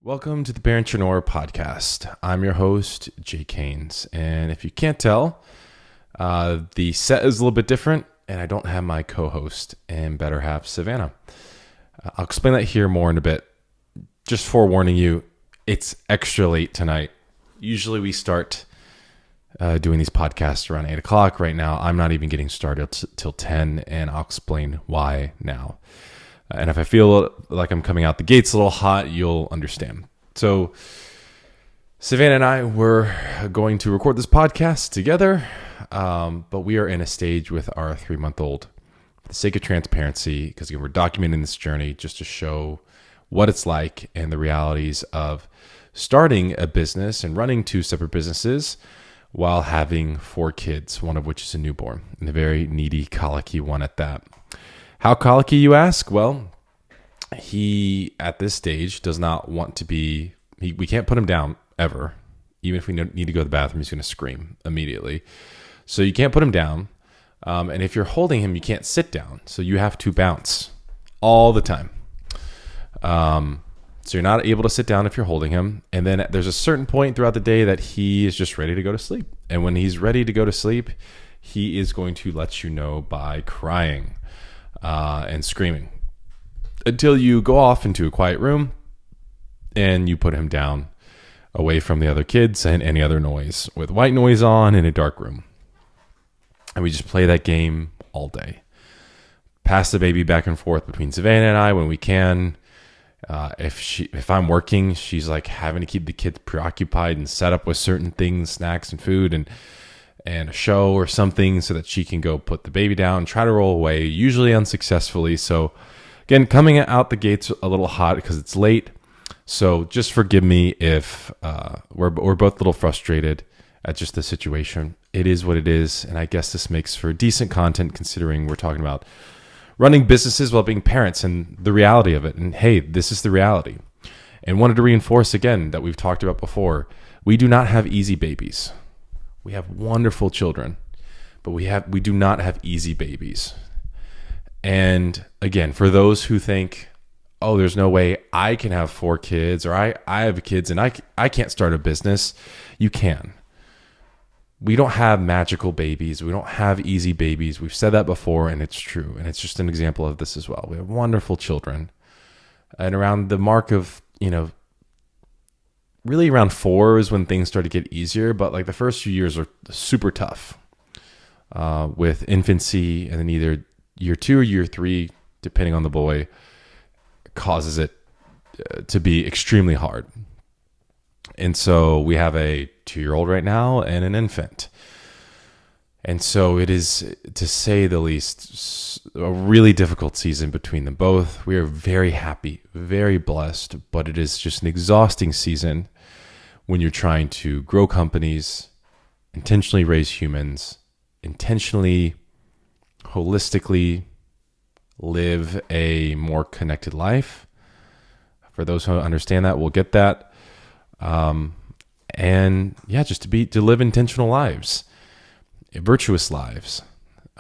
Welcome to the Entrepreneur Podcast. I'm your host, Jake Haynes. And if you can't tell, the set is a little bit different, and I don't have my co-host and better half, Savannah. I'll explain that here more in a bit. Just forewarning you, it's extra late tonight. Usually we start doing these podcasts around 8 o'clock. Right now, I'm not even getting started till 10, and I'll explain why now. And if I feel like I'm coming out the gates a little hot, you'll understand. So Savannah and I were going to record this podcast together, but we are in a stage with our 3-month-old. For the sake of transparency, because we're documenting this journey just to show what it's like and the realities of starting a business and running 2 separate businesses while having 4 kids, one of which is a newborn, and a very needy, colicky one at that. How colicky, you ask? Well, he, at this stage, does not want to be... we can't put him down, ever. Even if we need to go to the bathroom, he's going to scream immediately. So you can't put him down. And if you're holding him, you can't sit down. So you have to bounce all the time. So you're not able to sit down if you're holding him. And then there's a certain point throughout the day that he is just ready to go to sleep. And when he's ready to go to sleep, he is going to let you know by crying and screaming until you go off into a quiet room and you put him down away from the other kids and any other noise with white noise on in a dark room. And we just play that game all day. Pass the baby back and forth between Savannah and I when we can. If I'm working, she's like having to keep the kids preoccupied and set up with certain things, snacks and food and a show or something so that she can go put the baby down, try to roll away, usually unsuccessfully. So again, coming out the gates a little hot because it's late. So just forgive me if we're both a little frustrated at just the situation. It is what it is. And I guess this makes for decent content considering we're talking about running businesses while being parents and the reality of it. And hey, this is the reality. And wanted to reinforce again that we've talked about before. We do not have easy babies. We have wonderful children, but we do not have easy babies. And again, for those who think, oh, there's no way I can have 4 kids or I have kids and I can't start a business, you can. We don't have magical babies. We don't have easy babies. We've said that before, and it's true. And it's just an example of this as well. We have wonderful children. And around the mark of, really around 4 is when things start to get easier, but like the first few years are super tough with infancy, and then either year 2 or year 3, depending on the boy, causes it to be extremely hard. And so we have a 2-year-old right now and an infant. And so it is, to say the least, a really difficult season between them both. We are very happy, very blessed, but it is just an exhausting season when you're trying to grow companies, intentionally raise humans, intentionally, holistically live a more connected life. For those who understand that, we'll get that. And yeah, just to live intentional lives, virtuous lives,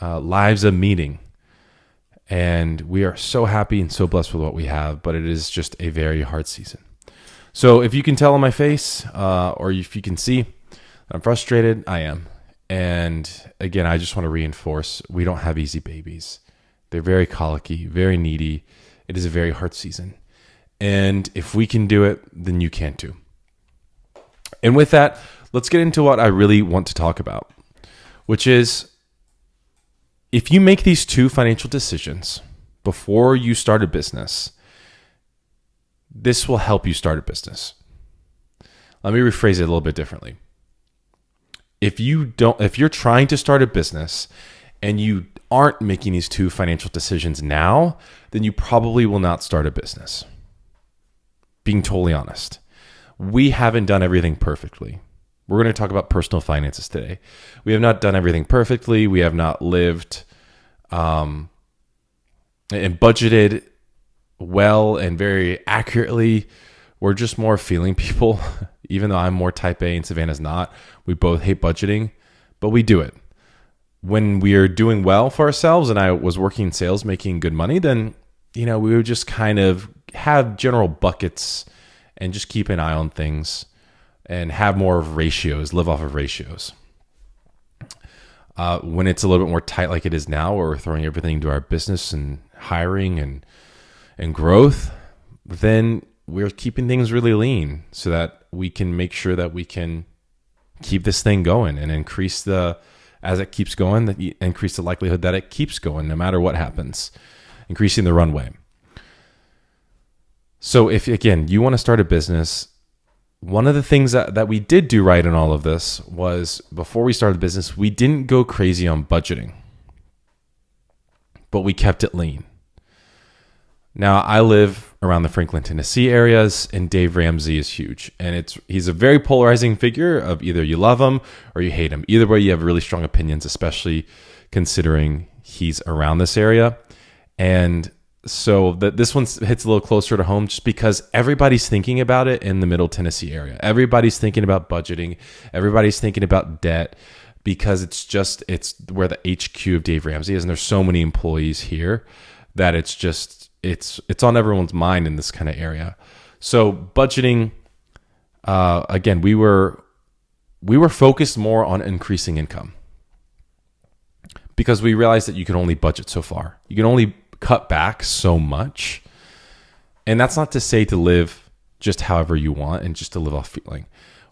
lives of meaning. And we are so happy and so blessed with what we have, but it is just a very hard season. So if you can tell on my face, or if you can see I'm frustrated, I am. And again, I just want to reinforce, we don't have easy babies. They're very colicky, very needy. It is a very hard season. And if we can do it, then you can too. And with that, let's get into what I really want to talk about, which is if you make these 2 financial decisions before you start a business, this will help you start a business. Let me rephrase it a little bit differently. If you're trying to start a business and you aren't making these 2 financial decisions now, then you probably will not start a business. Being totally honest. We haven't done everything perfectly. We're going to talk about personal finances today. We have not done everything perfectly. We have not lived and budgeted well and very accurately. We're just more feeling people, even though I'm more type A and Savannah's not. We both hate budgeting, but we do it. When we are doing well for ourselves and I was working in sales, making good money, then, we would just kind of have general buckets and just keep an eye on things and have more of ratios, live off of ratios. When it's a little bit more tight like it is now, where we're throwing everything into our business and hiring and growth, then we're keeping things really lean so that we can make sure that we can keep this thing going and as it keeps going, increase the likelihood that it keeps going no matter what happens, increasing the runway. So if, again, you want to start a business, one of the things that we did do right in all of this was, before we started the business, we didn't go crazy on budgeting, but we kept it lean. Now, I live around the Franklin, Tennessee areas, and Dave Ramsey is huge. And he's a very polarizing figure of either you love him or you hate him. Either way, you have really strong opinions, especially considering he's around this area. And so this one hits a little closer to home just because everybody's thinking about it in the Middle Tennessee area. Everybody's thinking about budgeting. Everybody's thinking about debt because it's where the HQ of Dave Ramsey is. And there's so many employees here that it's on everyone's mind in this kind of area. So budgeting, again, we were focused more on increasing income because we realized that you can only budget so far. You can only cut back so much. And that's not to say to live just however you want and just to live off feeling.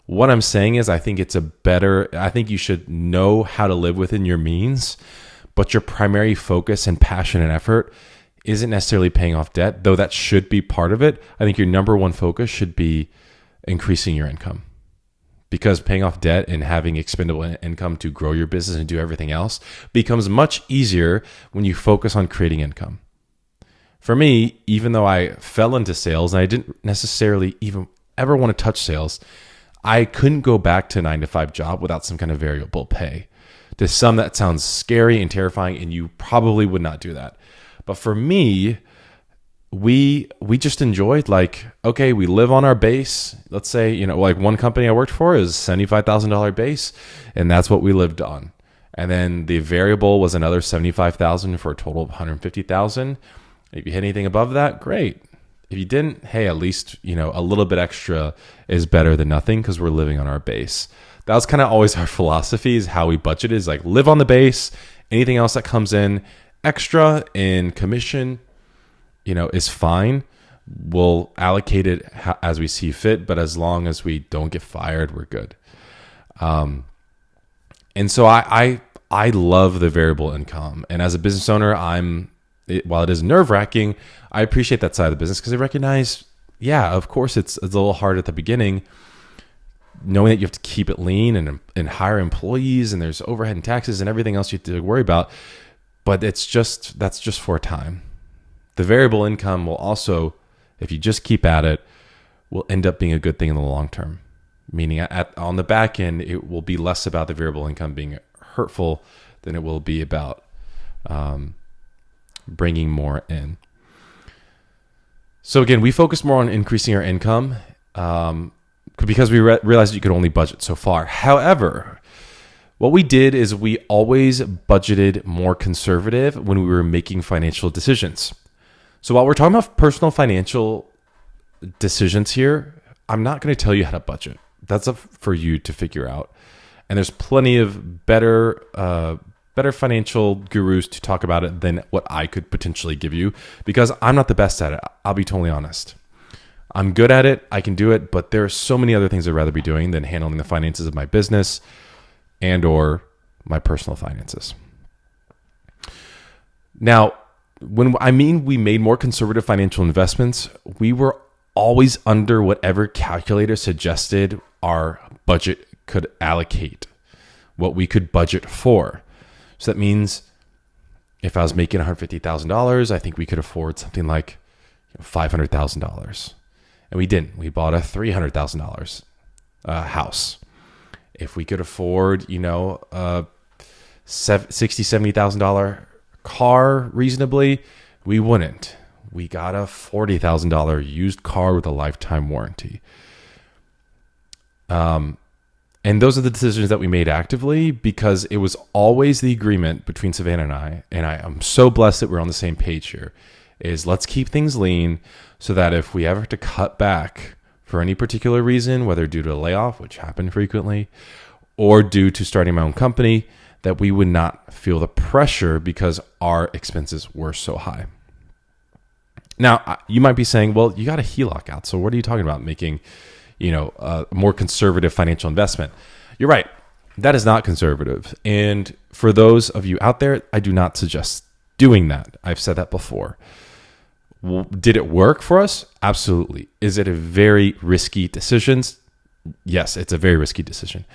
What I'm saying is I think you should know how to live within your means, but your primary focus and passion and effort isn't necessarily paying off debt, though that should be part of it. I think your number one focus should be increasing your income, because paying off debt and having expendable income to grow your business and do everything else becomes much easier when you focus on creating income. For me, even though I fell into sales and I didn't necessarily even ever want to touch sales, I couldn't go back to a 9-to-5 job without some kind of variable pay. To some, that sounds scary and terrifying, and you probably would not do that. But for me, we just enjoyed, like, okay, we live on our base. Let's say, like one company I worked for is $75,000 base, and that's what we lived on. And then the variable was another $75,000 for a total of $150,000. If you hit anything above that, great. If you didn't, hey, at least, a little bit extra is better than nothing because we're living on our base. That was kind of always our philosophy, is how we budget, is like live on the base. Anything else that comes in extra in commission, is fine. We'll allocate it as we see fit, but as long as we don't get fired, we're good. And so I love the variable income. And as a business owner, while it is nerve-wracking, I appreciate that side of the business because I recognize, yeah, of course it's a little hard at the beginning, knowing that you have to keep it lean and hire employees, and there's overhead and taxes and everything else you have to worry about. But that's just for a time. The variable income will also, if you just keep at it, will end up being a good thing in the long term. Meaning on the back end, it will be less about the variable income being hurtful than it will be about bringing more in. So again, we focus more on increasing our income because we realized you could only budget so far. However, what we did is we always budgeted more conservative when we were making financial decisions. So while we're talking about personal financial decisions here, I'm not going to tell you how to budget. That's up for you to figure out. And there's plenty of better financial gurus to talk about it than what I could potentially give you, because I'm not the best at it. I'll be totally honest. I'm good at it. I can do it, but there are so many other things I'd rather be doing than handling the finances of my business and or my personal finances. Now, when we made more conservative financial investments, we were always under whatever calculator suggested our budget could allocate, what we could budget for. So that means if I was making $150,000, I think we could afford something like $500,000. And we didn't. We bought a $300,000 house. If we could afford, a $60,000, $70,000 car reasonably, we wouldn't. We got a $40,000 used car with a lifetime warranty. And those are the decisions that we made actively because it was always the agreement between Savannah and I am so blessed that we're on the same page here, is let's keep things lean so that if we ever have to cut back for any particular reason, whether due to a layoff, which happened frequently, or due to starting my own company, that we would not feel the pressure because our expenses were so high. Now, you might be saying, well, you got a HELOC out. So what are you talking about making, a more conservative financial investment? You're right. That is not conservative. And for those of you out there, I do not suggest doing that. I've said that before. Did it work for us? Absolutely. Is it a very risky decision? Yes, it's a very risky decision.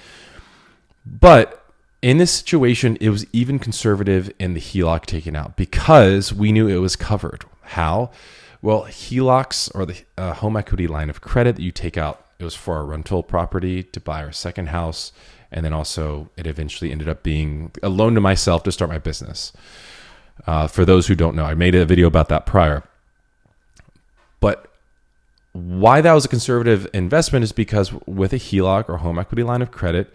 But in this situation, it was even conservative in the HELOC taken out because we knew it was covered. How? Well, HELOCs, or the home equity line of credit that you take out, it was for our rental property to buy our second house. And then also it eventually ended up being a loan to myself to start my business. For those who don't know, I made a video about that prior. But why that was a conservative investment is because with a HELOC or home equity line of credit,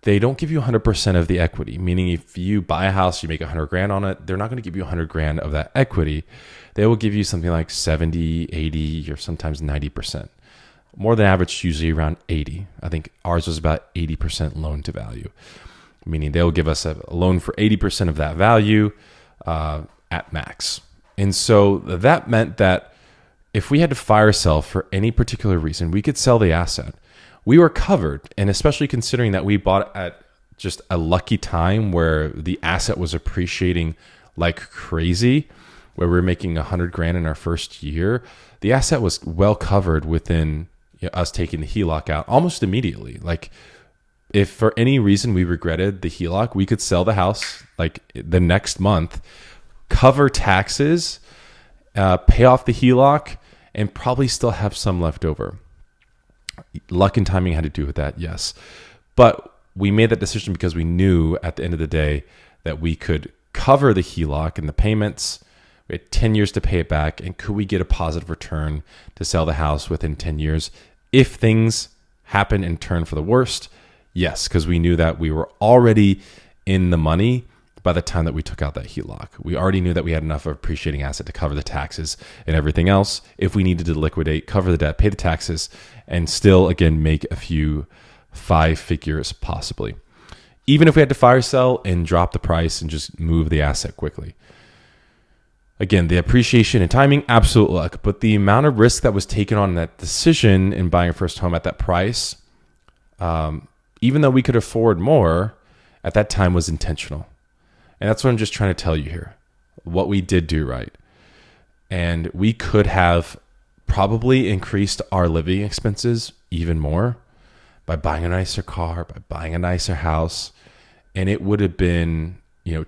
they don't give you 100% of the equity. Meaning if you buy a house, you make $100,000 on it, they're not going to give you $100,000 of that equity. They will give you something like 70, 80, or sometimes 90%. More than average, usually around 80. I think ours was about 80% loan to value, meaning they'll give us a loan for 80% of that value at max. And so that meant that if we had to fire sell for any particular reason, we could sell the asset. We were covered, and especially considering that we bought at just a lucky time where the asset was appreciating like crazy, where we were making $100,000 in our first year, the asset was well covered within us taking the HELOC out almost immediately. Like if for any reason we regretted the HELOC, we could sell the house like the next month, cover taxes, pay off the HELOC, and probably still have some left over. Luck and timing had to do with that, yes. But we made that decision because we knew at the end of the day that we could cover the HELOC and the payments. We had 10 years to pay it back. And could we get a positive return to sell the house within 10 years? If things happen and turn for the worst, yes, because we knew that we were already in the money by the time that we took out that HELOC. We already knew that we had enough of appreciating asset to cover the taxes and everything else. If we needed to liquidate, cover the debt, pay the taxes, and still, again, make a few 5 figures possibly. Even if we had to fire sell and drop the price and just move the asset quickly. Again, the appreciation and timing, absolute luck. But the amount of risk that was taken on that decision in buying a first home at that price, even though we could afford more, at that time was intentional. And that's what I'm just trying to tell you here. What we did do right. And we could have probably increased our living expenses even more by buying a nicer car, by buying a nicer house. And it would have been,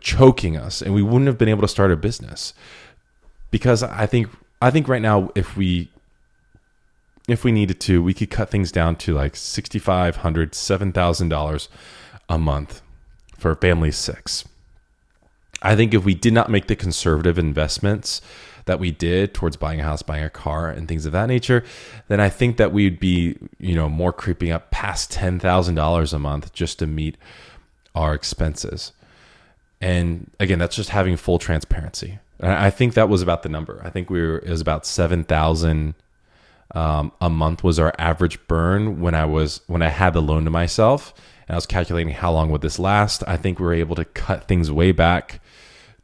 choking us, and we wouldn't have been able to start a business. Because I think right now, if we needed to, we could cut things down to like $6,500, $7,000 a month for a family of 6. I think if we did not make the conservative investments that we did towards buying a house, buying a car, and things of that nature, then I think that we'd be, more creeping up past $10,000 a month just to meet our expenses. And again, that's just having full transparency. I think that was about the number. I think it was about 7,000 a month was our average burn when I had the loan to myself, and I was calculating how long would this last. I think we were able to cut things way back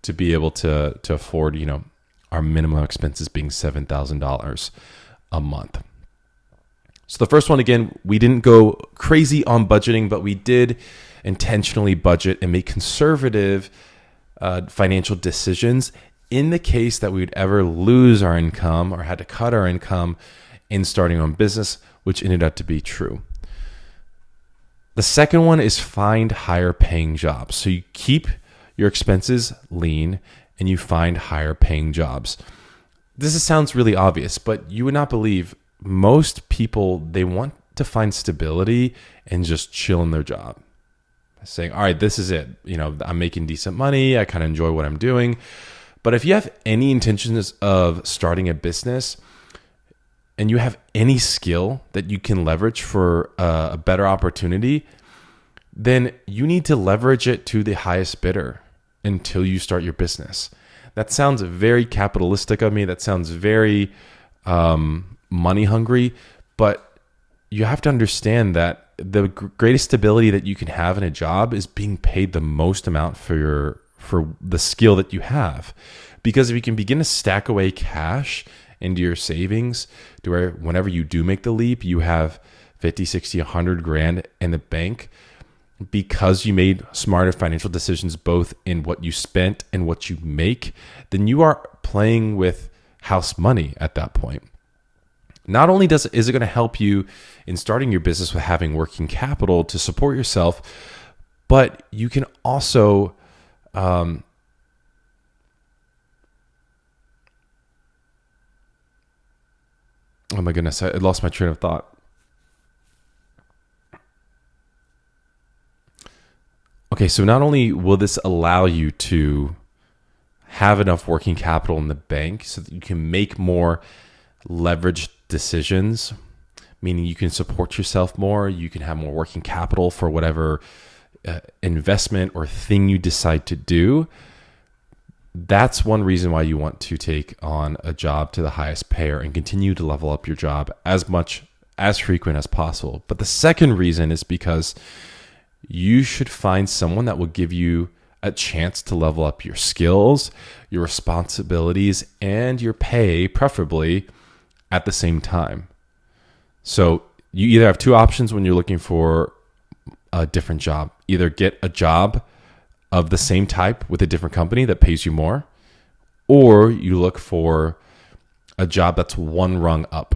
to be able to afford, our minimum expenses being $7,000 a month. So the first one, again, we didn't go crazy on budgeting, but we did intentionally budget and make conservative financial decisions in the case that we would ever lose our income or had to cut our income in starting our own business, which ended up to be true. The second one is find higher paying jobs. So you keep your expenses lean and you find higher paying jobs. This sounds really obvious, but you would not believe most people, they want to find stability and just chill in their job. Saying, all right, this is it. I'm making decent money. I kind of enjoy what I'm doing. But if you have any intentions of starting a business and you have any skill that you can leverage for a better opportunity, then you need to leverage it to the highest bidder until you start your business. That sounds very capitalistic of me. That sounds very money hungry. But you have to understand that the greatest stability that you can have in a job is being paid the most amount for the skill that you have. Because if you can begin to stack away cash into your savings to where whenever you do make the leap, you have 50, 60, 100 grand in the bank because you made smarter financial decisions both in what you spent and what you make, then you are playing with house money at that point. Not only is it going to help you in starting your business with having working capital to support yourself, but you can also oh my goodness, I lost my train of thought. Okay, so not only will this allow you to have enough working capital in the bank so that you can make more leveraged decisions, meaning you can support yourself more, you can have more working capital for whatever investment or thing you decide to do. That's one reason why you want to take on a job to the highest payer and continue to level up your job as frequent as possible. But the second reason is because you should find someone that will give you a chance to level up your skills, your responsibilities, and your pay, preferably at the same time. So you either have two options when you're looking for a different job. Either get a job of the same type with a different company that pays you more, or you look for a job that's one rung up.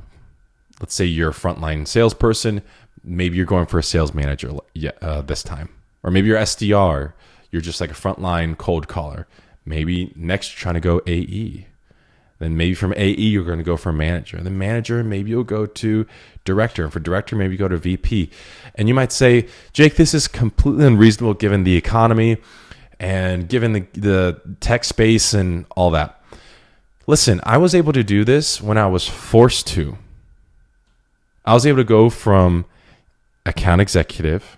Let's say you're a frontline salesperson. Maybe you're going for a sales manager this time. Or maybe you're SDR. You're just like a frontline cold caller. Maybe next you're trying to go AE. Then maybe from AE, you're going to go for a manager. And then manager, maybe you'll go to director. And for director, maybe you go to VP. And you might say, Jake, this is completely unreasonable given the economy and given the tech space and all that. Listen, I was able to do this when I was forced to. I was able to go from account executive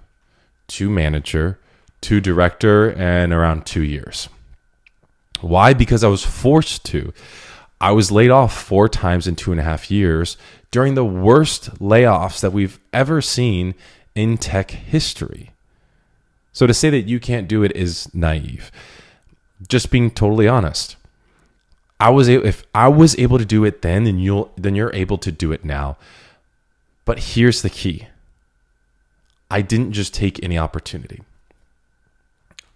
to manager to director in around 2 years. Why? Because I was forced to. I was laid off 4 times in 2.5 years during the worst layoffs that we've ever seen in tech history. So to say that you can't do it is naive. Just being totally honest. If I was able to do it then you're able to do it now. But here's the key. I didn't just take any opportunity.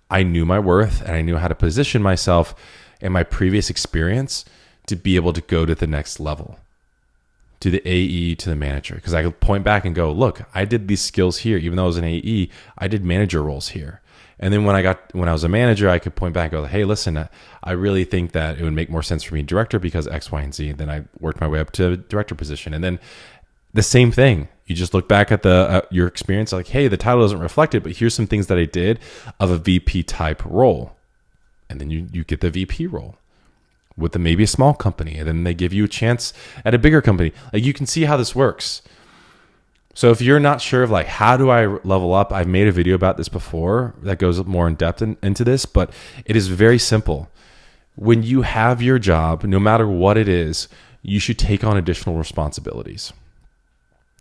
I knew my worth and I knew how to position myself in my previous experience to be able to go to the next level, to the AE, to the manager. Because I could point back and go, look, I did these skills here. Even though I was an AE, I did manager roles here. And then when I was a manager, I could point back and go, hey, listen, I really think that it would make more sense for me director because X, Y, and Z. Then I worked my way up to director position. And then the same thing. You just look back at your experience like, hey, the title doesn't reflect it, but here's some things that I did of a VP type role. And then you get the VP role with maybe a small company. And then they give you a chance at a bigger company. Like you can see how this works. So if you're not sure of like, how do I level up? I've made a video about this before that goes more in depth into this, but it is very simple. When you have your job, no matter what it is, you should take on additional responsibilities.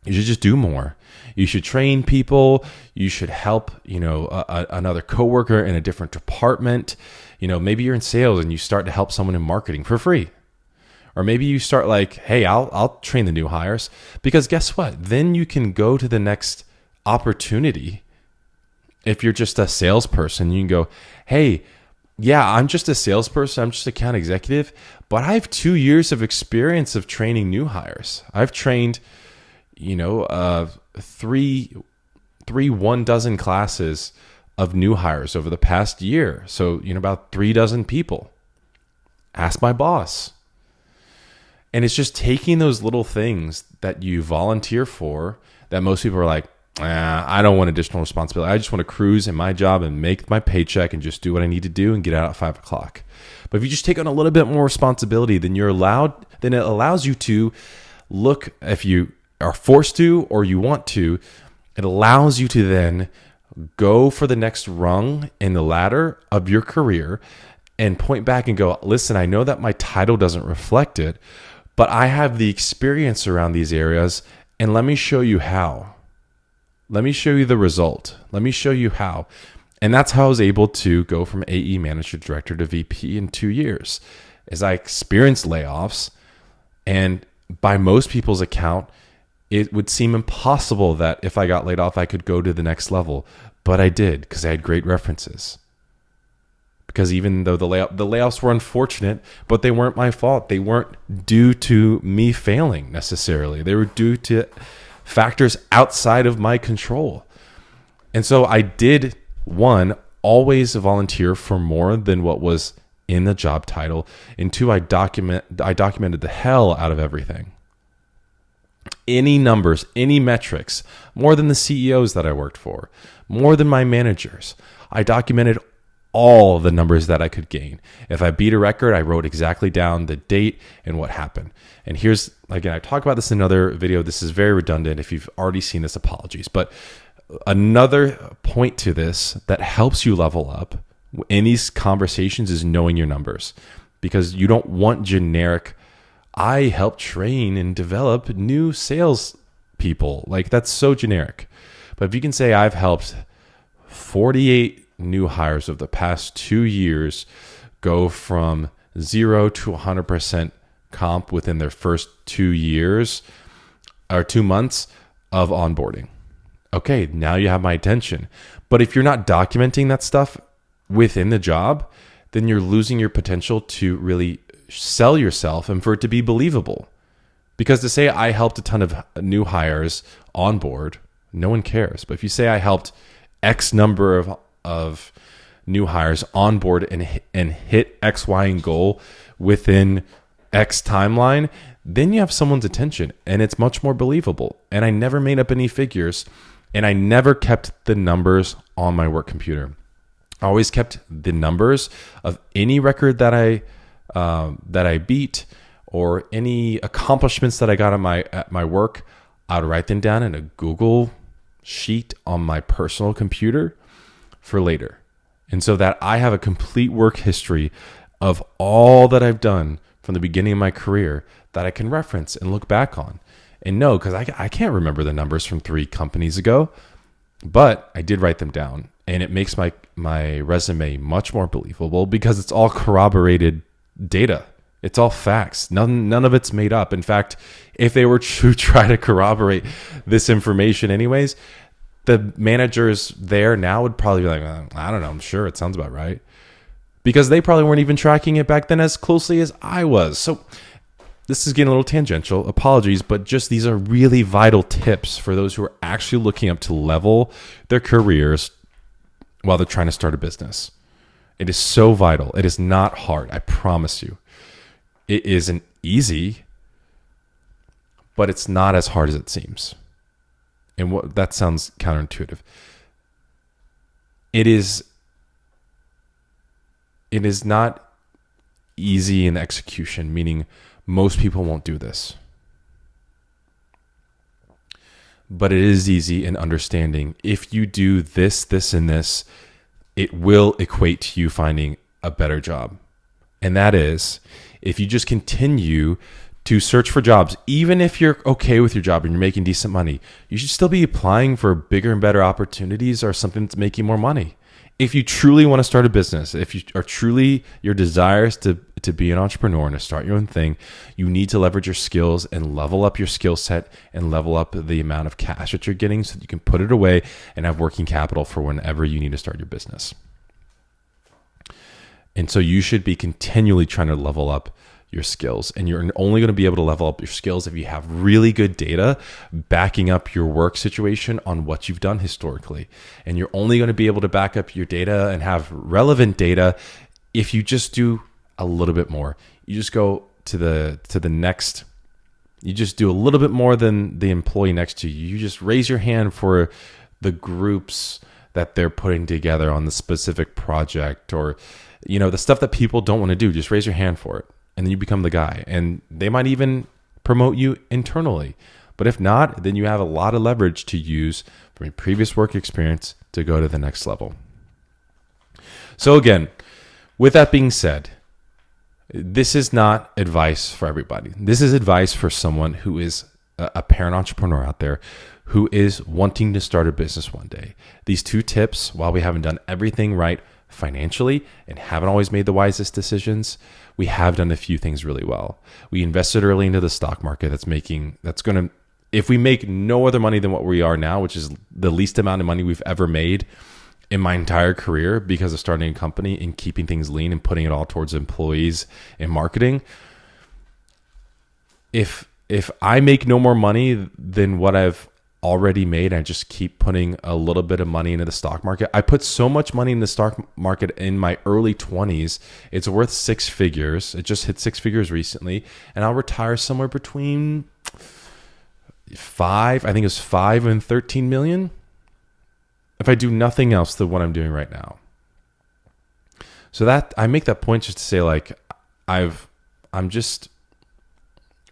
You should just do more. You should train people. You should help, another coworker in a different department. Maybe you're in sales and you start to help someone in marketing for free. Or maybe you start like, hey, I'll train the new hires. Because guess what? Then you can go to the next opportunity. If you're just a salesperson, you can go, hey, yeah, I'm just a salesperson. I'm just an account executive. But I have 2 years of experience of training new hires. I've trained three 12 classes of new hires over the past year. So, about 36 people. Ask my boss. And it's just taking those little things that you volunteer for that most people are like, I don't want additional responsibility. I just want to cruise in my job and make my paycheck and just do what I need to do and get out at 5 o'clock. But if you just take on a little bit more responsibility, then it allows you to look, if you are forced to or you want to, it allows you to then go for the next rung in the ladder of your career and point back and go, listen, I know that my title doesn't reflect it, but I have the experience around these areas And let me show you how. Let me show you the result. Let me show you how. And that's how I was able to go from AE manager director to VP in 2 years, as I experienced layoffs. And by most people's account, it would seem impossible that if I got laid off, I could go to the next level. But I did, because I had great references. Because even though the layoffs were unfortunate, but they weren't my fault. They weren't due to me failing necessarily. They were due to factors outside of my control. And so I did, one, always volunteer for more than what was in the job title. And two, I documented the hell out of everything. Any numbers, any metrics, more than the CEOs that I worked for, more than my managers. I documented all the numbers that I could gain. If I beat a record, I wrote exactly down the date and what happened. And here's, again, I talk about this in another video. This is very redundant. If you've already seen this, apologies. But another point to this that helps you level up in these conversations is knowing your numbers, because you don't want generic, I help train and develop new sales people. Like, that's so generic. But if you can say, I've helped 48 new hires of the past 2 years go from 0 to 100% comp within their first 2 years or 2 months of onboarding. Okay, now you have my attention. But if you're not documenting that stuff within the job, then you're losing your potential to really sell yourself and for it to be believable. Because to say I helped a ton of new hires onboard, no one cares. But if you say I helped X number of new hires onboard and hit X, Y, and goal within X timeline, then you have someone's attention and it's much more believable. And I never made up any figures, and I never kept the numbers on my work computer. I always kept the numbers of any record that I beat or any accomplishments that I got at my work. I would write them down in a Google sheet on my personal computer for later. And so that I have a complete work history of all that I've done from the beginning of my career that I can reference and look back on and know, because I can't remember the numbers from 3 companies ago, but I did write them down. And it makes my resume much more believable because it's all corroborated data. It's all facts. None of it's made up. In fact, if they were to try to corroborate this information anyways, the managers there now would probably be like, I don't know, I'm sure it sounds about right. Because they probably weren't even tracking it back then as closely as I was. So this is getting a little tangential. Apologies, but just these are really vital tips for those who are actually looking up to level their careers while they're trying to start a business. It is so vital. It is not hard. I promise you. It isn't easy, but it's not as hard as it seems. And that sounds counterintuitive. It is not easy in execution, meaning most people won't do this. But it is easy in understanding. If you do this, this, and this, it will equate to you finding a better job. And that is, if you just continue to search for jobs, even if you're okay with your job and you're making decent money, you should still be applying for bigger and better opportunities or something that's making more money. If you truly want to start a business, if you are truly, your desire is to be an entrepreneur and to start your own thing, you need to leverage your skills and level up your skill set and level up the amount of cash that you're getting so that you can put it away and have working capital for whenever you need to start your business. And so you should be continually trying to level up your skills. And you're only going to be able to level up your skills if you have really good data backing up your work situation on what you've done historically. And you're only going to be able to back up your data and have relevant data if you just do a little bit more. You just go to the next, you just do a little bit more than the employee next to you. You just raise your hand for the groups that they're putting together on the specific project, or the stuff that people don't want to do. Just raise your hand for it. And then you become the guy, and they might even promote you internally. But if not, then you have a lot of leverage to use from your previous work experience to go to the next level. So again, with that being said, this is not advice for everybody. This is advice for someone who is a parent entrepreneur out there who is wanting to start a business one day. These 2 tips, while we haven't done everything right financially and haven't always made the wisest decisions, we have done a few things really well. We invested early into the stock market that's going to, if we make no other money than what we are now, which is the least amount of money we've ever made in my entire career because of starting a company and keeping things lean and putting it all towards employees and marketing. If I make no more money than what I've already made, I just keep putting a little bit of money into the stock market. I put so much money in the stock market in my early 20s. It's worth 6 figures. It just hit 6 figures recently. And I'll retire somewhere between 5 and 13 million if I do nothing else than what I'm doing right now. So that I make that point just to say, like,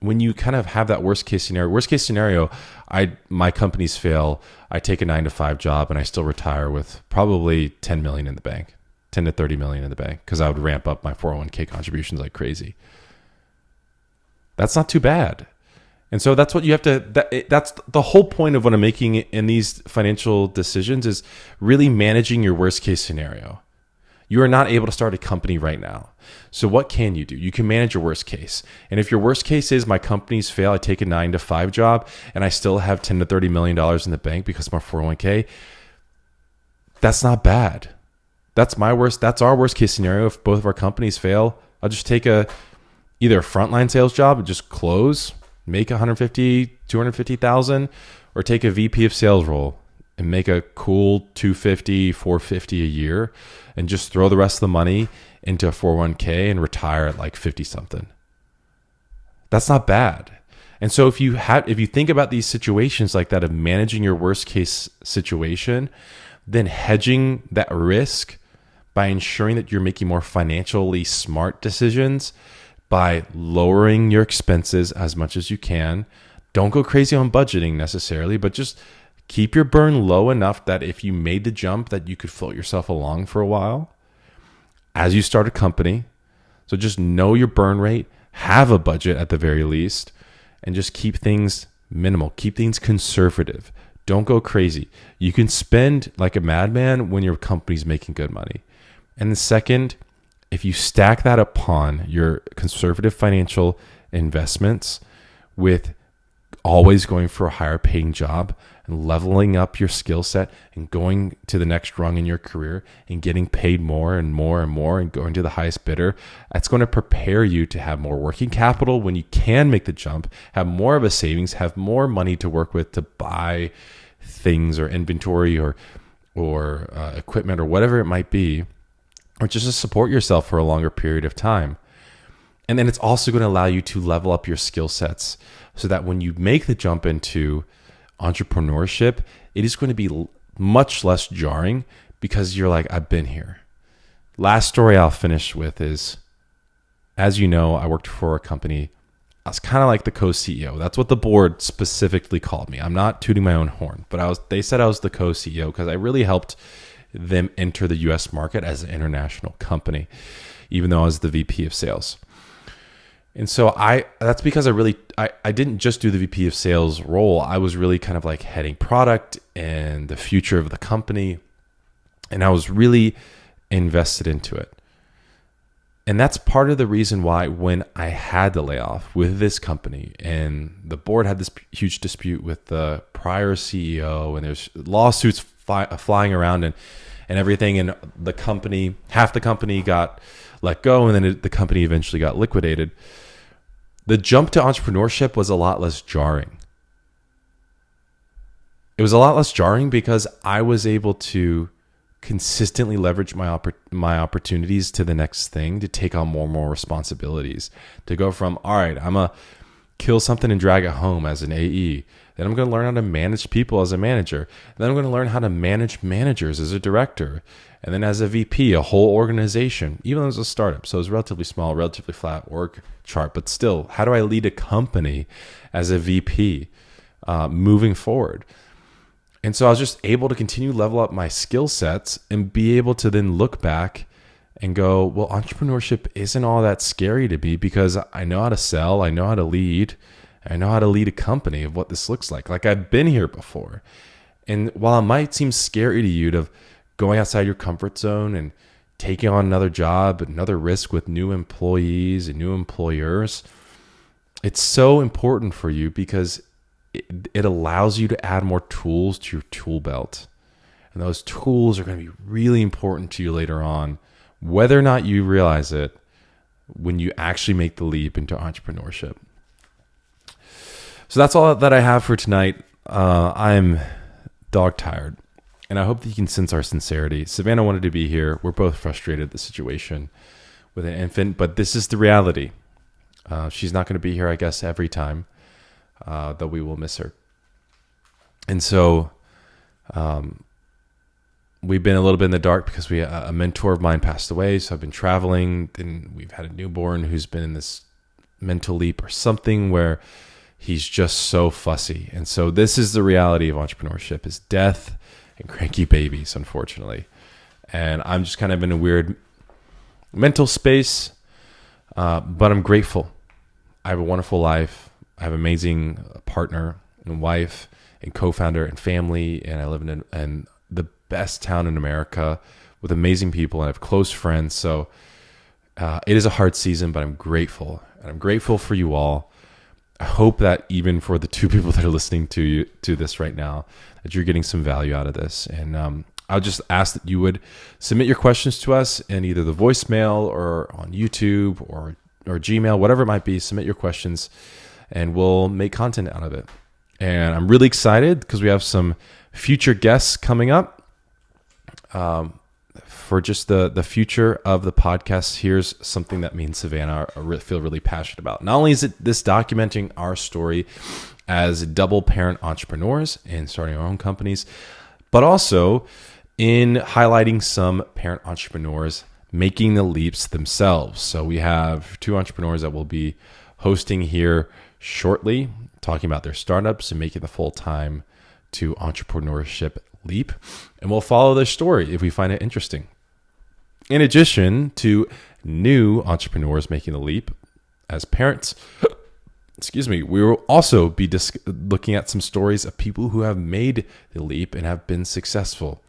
when you kind of have that worst case scenario, my companies fail, I take a 9-to-5 job and I still retire with probably 10 million in the bank, 10 to 30 million in the bank, because I would ramp up my 401k contributions like crazy. That's not too bad. And so that's what you have to, that's the whole point of what I'm making in these financial decisions, is really managing your worst case scenario. You are not able to start a company right now. So what can you do? You can manage your worst case. And if your worst case is my companies fail, I take a 9-to-5 job and I still have 10 to 30 million dollars in the bank because of my 401k, that's not bad. That's our worst case scenario. If both of our companies fail, I'll just take either a frontline sales job and just close, make 150, 250,000, or take a VP of sales role and make a cool 250, 450 a year, and just throw the rest of the money into a 401k and retire at like 50 something. That's not bad. And so if you think about these situations like that of managing your worst case situation, then hedging that risk by ensuring that you're making more financially smart decisions, by lowering your expenses as much as you can. Don't go crazy on budgeting necessarily, but just keep your burn low enough that if you made the jump, that you could float yourself along for a while as you start a company. So just know your burn rate, have a budget at the very least, and just keep things minimal. Keep things conservative. Don't go crazy. You can spend like a madman when your company's making good money. And the second, if you stack that upon your conservative financial investments with always going for a higher paying job and leveling up your skill set and going to the next rung in your career and getting paid more and more and more and going to the highest bidder, that's going to prepare you to have more working capital when you can make the jump, have more of a savings, have more money to work with to buy things or inventory or equipment or whatever it might be, or just to support yourself for a longer period of time. And then it's also going to allow you to level up your skill sets so that when you make the jump into entrepreneurship, it is going to be much less jarring because you're like, I've been here. Last story I'll finish with is, as you know, I worked for a company. I was kind of like the co-CEO. That's what the board specifically called me. I'm not tooting my own horn, but they said I was the co-CEO because I really helped them enter the US market as an international company, even though I was the VP of sales. And so that's because I didn't just do the VP of sales role. I was really kind of like heading product and the future of the company. And I was really invested into it. And that's part of the reason why when I had the layoff with this company and the board had this huge dispute with the prior CEO and there's lawsuits flying around and everything, and half the company got let go, and then the company eventually got liquidated. The jump to entrepreneurship was a lot less jarring. It was a lot less jarring because I was able to consistently leverage my opportunities to the next thing, to take on more and more responsibilities, to go from, all right, I'm a kill something and drag it home as an AE. Then I'm going to learn how to manage people as a manager. Then I'm going to learn how to manage managers as a director. And then as a VP, a whole organization, even though it was a startup. So it was relatively small, relatively flat org chart. But still, how do I lead a company as a VP moving forward? And so I was just able to continue level up my skill sets and be able to then look back and go, well, entrepreneurship isn't all that scary to me because I know how to sell, I know how to lead, I know how to lead a company of what this looks like. Like I've been here before. And while it might seem scary to you to going outside your comfort zone and taking on another job, another risk with new employees and new employers, it's so important for you because it allows you to add more tools to your tool belt. And those tools are going to be really important to you later on, whether or not you realize it when you actually make the leap into entrepreneurship. So that's all that I have for tonight. I'm dog tired, and I hope that you can sense our sincerity. Savannah wanted to be here. We're both frustrated at the situation with an infant, but this is the reality. She's not going to be here, I guess, every time, though we will miss her. And so we've been a little bit in the dark because a mentor of mine passed away. So I've been traveling, and we've had a newborn who's been in this mental leap or something where he's just so fussy. And so this is the reality of entrepreneurship, is death and cranky babies, unfortunately. And I'm just kind of in a weird mental space, but I'm grateful. I have a wonderful life. I have an amazing partner and wife and co-founder and family, and I live in the best town in America with amazing people, and I have close friends. So it is a hard season, but I'm grateful. And I'm grateful for you all. I hope that even for the two people that are listening to this right now, that you're getting some value out of this. And I'll just ask that you would submit your questions to us in either the voicemail or on YouTube or Gmail, whatever it might be. Submit your questions, and we'll make content out of it. And I'm really excited because we have some future guests coming up for just the future of the podcast. Here's something that me and Savannah feel really passionate about. Not only is it this documenting our story as double parent entrepreneurs and starting our own companies, but also in highlighting some parent entrepreneurs making the leaps themselves. So we have two entrepreneurs that will be hosting here shortly, talking about their startups and making the full-time to entrepreneurship leap. And we'll follow their story if we find it interesting. In addition to new entrepreneurs making the leap as parents, we will also be looking at some stories of people who have made the leap and have been successful.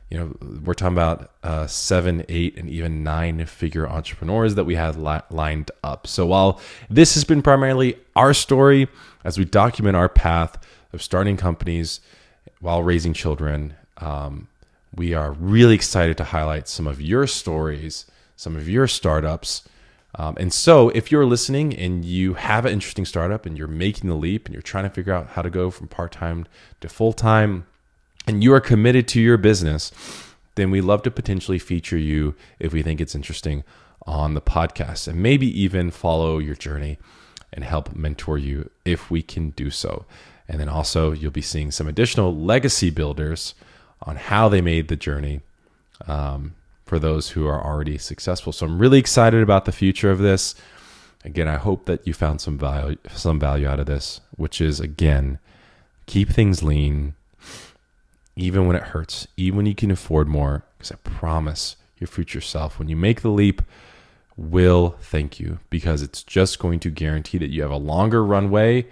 You know, we're talking about 7, 8, and even 9-figure entrepreneurs that we have lined up. So while this has been primarily our story as we document our path of starting companies while raising children, we are really excited to highlight some of your stories, some of your startups. And so if you're listening and you have an interesting startup and you're making the leap and you're trying to figure out how to go from part-time to full-time, and you are committed to your business, then we love to potentially feature you if we think it's interesting on the podcast, and maybe even follow your journey and help mentor you if we can do so. And then also you'll be seeing some additional legacy builders on how they made the journey for those who are already successful. So I'm really excited about the future of this. Again, I hope that you found some value out of this, which is, again, keep things lean, even when it hurts, even when you can afford more, because I promise your future self, when you make the leap, will thank you, because it's just going to guarantee that you have a longer runway,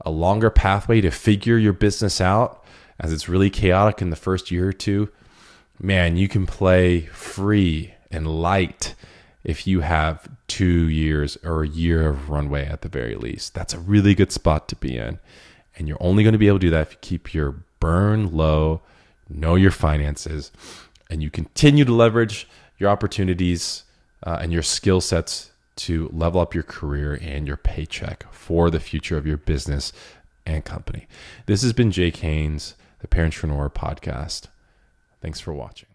a longer pathway to figure your business out, as it's really chaotic in the first year or two. Man, you can play free and light if you have 2 years or a year of runway at the very least. That's a really good spot to be in. And you're only going to be able to do that if you keep your burn low, know your finances, and you continue to leverage your opportunities and your skill sets to level up your career and your paycheck for the future of your business and company. This has been Jake Haynes, the Parentrepreneur Podcast. Thanks for watching.